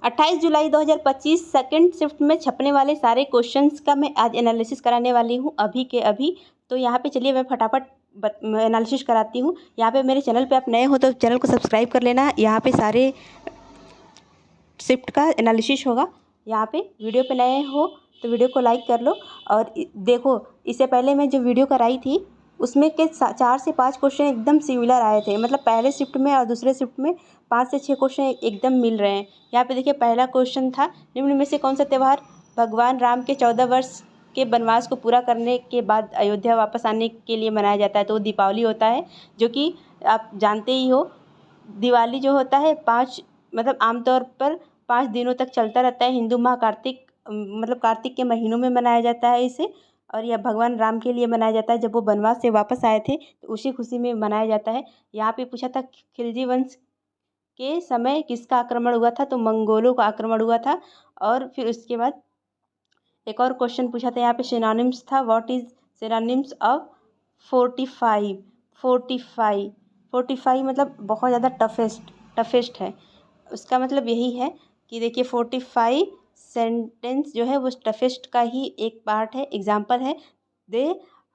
28 जुलाई 2025 second shift में छपने वाले सारे क्वेश्चंस का मैं आज एनालिसिस कराने वाली हूँ अभी के अभी। तो यहाँ पे चलिए मैं फटाफट एनालिसिस कराती हूँ। यहाँ पे मेरे चैनल पे आप नए हो तो चैनल को सब्सक्राइब कर लेना। यहाँ पे सारे शिफ्ट का एनालिसिस होगा। यहाँ पे वीडियो पे नए हो तो वीडियो को लाइक कर लो। और देखो, इससे पहले मैं जो वीडियो कराई थी उसमें के 4 से 5 क्वेश्चन एकदम सिमिलर आए थे। मतलब पहले शिफ्ट में और दूसरे शिफ्ट में 5 से 6 क्वेश्चन एकदम मिल रहे हैं। यहाँ पे देखिए, पहला क्वेश्चन था, निम्न में से कौन सा त्यौहार भगवान राम के 14 वर्ष के वनवास को पूरा करने के बाद अयोध्या वापस आने के लिए मनाया जाता है? तो वो दीपावली होता है, जो कि आप जानते ही हो। दिवाली जो होता है 5 मतलब आमतौर पर 5 दिनों तक चलता रहता है। हिंदू माह कार्तिक मतलब कार्तिक के महीनों में मनाया जाता है इसे। और यह भगवान राम के लिए मनाया जाता है, जब वो वनवास से वापस आए थे तो उसी खुशी में मनाया जाता है। यहाँ पे पूछा था खिलजी वंश के समय किसका आक्रमण हुआ था? तो मंगोलों का आक्रमण हुआ था। और फिर उसके बाद एक और क्वेश्चन पूछा था, यहाँ पे सिनोनिम्स था, व्हाट इज सिनोनिम्स ऑफ 45? 45 मतलब बहुत ज़्यादा टफेस्ट है। उसका मतलब यही है कि देखिए 45 सेंटेंस जो है वो टफेस्ट का ही एक पार्ट है, एग्जाम्पल है। They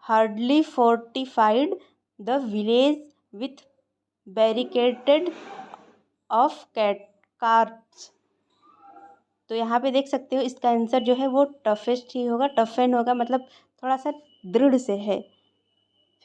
hardly fortified the village with barricaded of cars. तो यहाँ पे देख सकते हो इसका आंसर जो है वो टफेस्ट ही होगा, टफ एंड होगा, मतलब थोड़ा सा दृढ़ से है।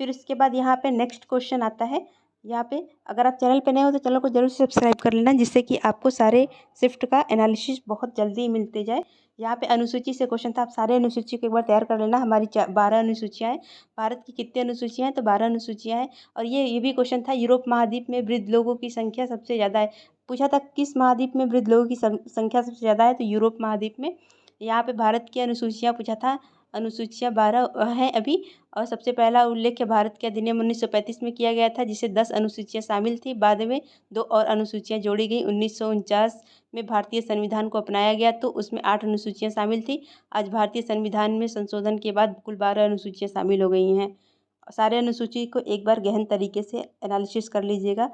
फिर उसके बाद यहाँ पे नेक्स्ट क्वेश्चन आता है। यहाँ पे अगर आप चैनल पे नए हो तो चैनल को जरूर सब्सक्राइब कर लेना, जिससे कि आपको सारे शिफ्ट का एनालिसिस बहुत जल्दी मिलते जाए। यहाँ पे अनुसूची से क्वेश्चन था, आप सारे अनुसूची को एक बार तैयार कर लेना। हमारी 12 अनुसूचियाँ हैं। भारत की कितनी अनुसूचियाँ हैं? तो 12 अनुसूचियाँ हैं। और ये भी क्वेश्चन था, यूरोप महाद्वीप में वृद्ध लोगों की संख्या सबसे ज़्यादा है। पूछा था किस महाद्वीप में वृद्ध लोगों की संख्या सबसे ज़्यादा है? तो यूरोप महाद्वीप में। यहाँ पे भारत की अनुसूचियाँ पूछा था, अनुसूचियाँ 12 हैं अभी। और सबसे पहला उल्लेख भारत के अधिनियम 1935 में किया गया था, जिसे 10 अनुसूचियाँ शामिल थी। बाद में 2 और अनुसूचियाँ जोड़ी गई। 1949 में भारतीय संविधान को अपनाया गया तो उसमें 8 अनुसूचियाँ शामिल थी। आज भारतीय संविधान में संशोधन के बाद कुल 12 अनुसूचियाँ शामिल हो गई हैं। सारे अनुसूची को एक बार गहन तरीके से एनालिसिस कर लीजिएगा।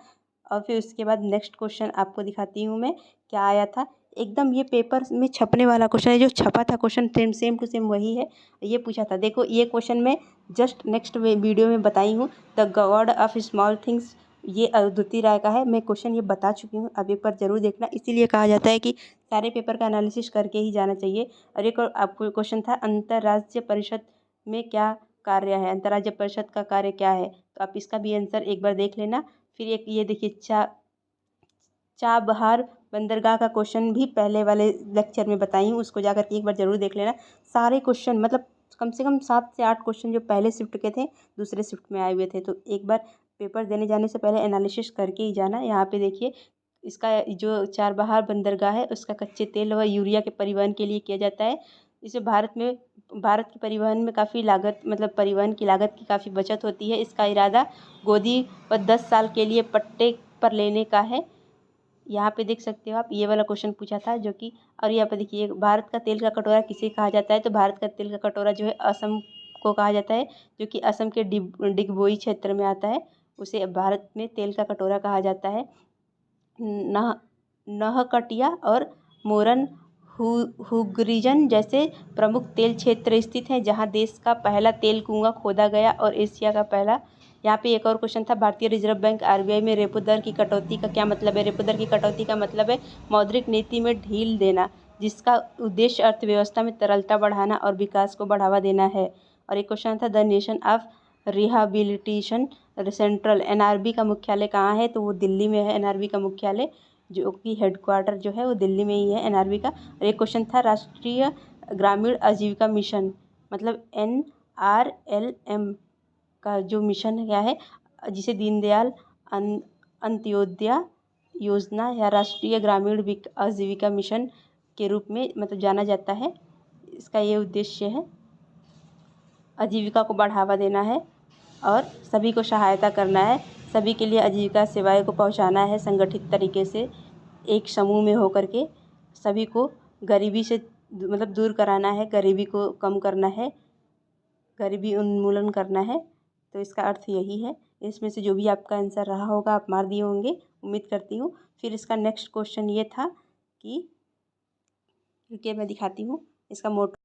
और फिर उसके बाद नेक्स्ट क्वेश्चन आपको दिखाती हूँ मैं क्या आया था। एकदम ये पेपर में छपने वाला क्वेश्चन है, जो छपा था क्वेश्चन सेम टू सेम वही है। ये पूछा था, देखो ये क्वेश्चन मैं जस्ट नेक्स्ट वीडियो में बताई हूँ। The God of small things, ये अद्वितीय राय का है। मैं क्वेश्चन ये बता चुकी हूँ, अब एक बार जरूर देखना। इसीलिए कहा जाता है कि सारे पेपर का एनालिसिस करके ही जाना चाहिए। और एक और आपको क्वेश्चन था, अंतर्राज्य परिषद में क्या कार्य है? अंतर्राज्य परिषद का कार्य क्या है? तो आप इसका भी आंसर एक बार देख लेना। फिर एक ये देखिए, चाबहार बंदरगाह का क्वेश्चन भी पहले वाले लेक्चर में बताई हूँ, उसको जाकर के एक बार ज़रूर देख लेना। सारे क्वेश्चन मतलब कम से कम 7 से 8 क्वेश्चन जो पहले शिफ्ट के थे दूसरे शिफ्ट में आए हुए थे। तो एक बार पेपर देने जाने से पहले एनालिसिस करके ही जाना। यहाँ पे देखिए, इसका जो चाबहार बंदरगाह है उसका कच्चे तेल व यूरिया के परिवहन के लिए किया जाता है। इसे भारत के परिवहन में काफ़ी लागत, मतलब परिवहन की लागत की काफ़ी बचत होती है। इसका इरादा गोदी व 10 साल के लिए पट्टे पर लेने का है। यहाँ पे देख सकते हो आप, ये वाला क्वेश्चन पूछा था जो कि। और यहाँ पे देखिए, भारत का तेल का कटोरा किसे कहा जाता है? तो भारत का तेल का कटोरा जो है असम को कहा जाता है, जो कि असम के डिगबोई क्षेत्र में आता है। उसे भारत में तेल का कटोरा कहा जाता है। नहकटिया और मोरन हुगरीजन जैसे प्रमुख तेल क्षेत्र स्थित हैं, जहाँ देश का पहला तेल कुआं खोदा गया और एशिया का पहला। यहाँ पे एक और क्वेश्चन था, भारतीय रिजर्व बैंक आरबीआई में रेपो दर की कटौती का क्या मतलब है? रेपो दर की कटौती का मतलब है मौद्रिक नीति में ढील देना, जिसका उद्देश्य अर्थव्यवस्था में तरलता बढ़ाना और विकास को बढ़ावा देना है। और एक क्वेश्चन था, the nation of rehabilitation central, NRB का मुख्यालय कहाँ है? तो वो दिल्ली में है एनआरबी का मुख्यालय, जो कि हेडक्वार्टर जो है वो दिल्ली में ही है एनआरबी का। और एक क्वेश्चन था, राष्ट्रीय ग्रामीण आजीविका मिशन मतलब NRLM का जो मिशन क्या है, जिसे दीनदयाल अंत्योदय योजना या राष्ट्रीय ग्रामीण आजीविका मिशन के रूप में मतलब जाना जाता है। इसका ये उद्देश्य है, आजीविका को बढ़ावा देना है और सभी को सहायता करना है। सभी के लिए आजीविका सेवाएं को पहुंचाना है संगठित तरीके से, एक समूह में होकर के। सभी को गरीबी से मतलब दूर कराना है, गरीबी को कम करना है, गरीबी उन्मूलन करना है। तो इसका अर्थ यही है। इसमें से जो भी आपका आंसर रहा होगा आप मार दिए होंगे, उम्मीद करती हूँ। फिर इसका नेक्स्ट क्वेश्चन ये था कि रुकिए मैं दिखाती हूँ इसका मोटो।